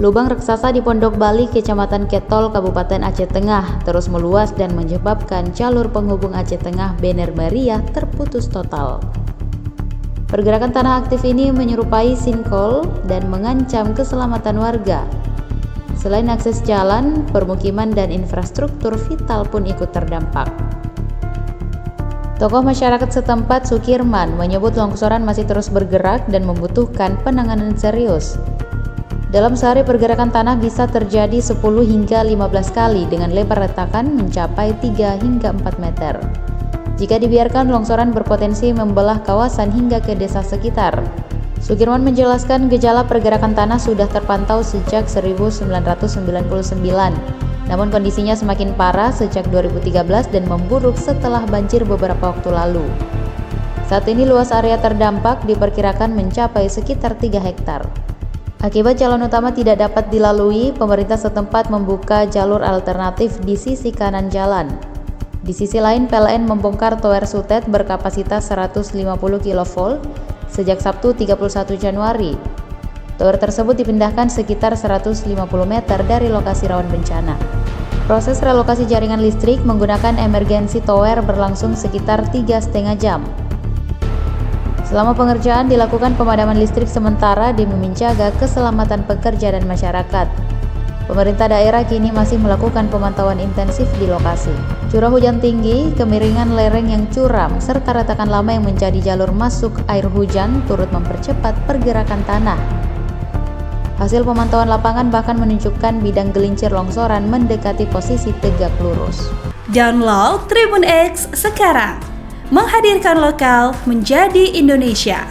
Lubang raksasa di Pondok Bali, Kecamatan Ketol, Kabupaten Aceh Tengah terus meluas dan menyebabkan jalur penghubung Aceh Tengah Bener Bariah terputus total. Pergerakan tanah aktif ini menyerupai sinkhole dan mengancam keselamatan warga. Selain akses jalan, permukiman dan infrastruktur vital pun ikut terdampak. Tokoh masyarakat setempat Sukirman menyebut longsoran masih terus bergerak dan membutuhkan penanganan serius. Dalam sehari pergerakan tanah bisa terjadi 10 hingga 15 kali dengan lebar retakan mencapai 3 hingga 4 meter. Jika dibiarkan, longsoran berpotensi membelah kawasan hingga ke desa sekitar. Sukirman menjelaskan gejala pergerakan tanah sudah terpantau sejak 1999, namun kondisinya semakin parah sejak 2013 dan memburuk setelah banjir beberapa waktu lalu. Saat ini luas area terdampak diperkirakan mencapai sekitar 3 hektar. Akibat jalan utama tidak dapat dilalui, pemerintah setempat membuka jalur alternatif di sisi kanan jalan. Di sisi lain, PLN membongkar tower sutet berkapasitas 150 kV sejak Sabtu 31 Januari. Tower tersebut dipindahkan sekitar 150 meter dari lokasi rawan bencana. Proses relokasi jaringan listrik menggunakan emergency tower berlangsung sekitar 3,5 jam. Selama pengerjaan dilakukan pemadaman listrik sementara demi menjaga keselamatan pekerja dan masyarakat. Pemerintah daerah kini masih melakukan pemantauan intensif di lokasi. Curah hujan tinggi, kemiringan lereng yang curam, serta retakan lama yang menjadi jalur masuk air hujan turut mempercepat pergerakan tanah. Hasil pemantauan lapangan bahkan menunjukkan bidang gelincir longsoran mendekati posisi tegak lurus. Download Tribun X sekarang. Menghadirkan lokal menjadi Indonesia.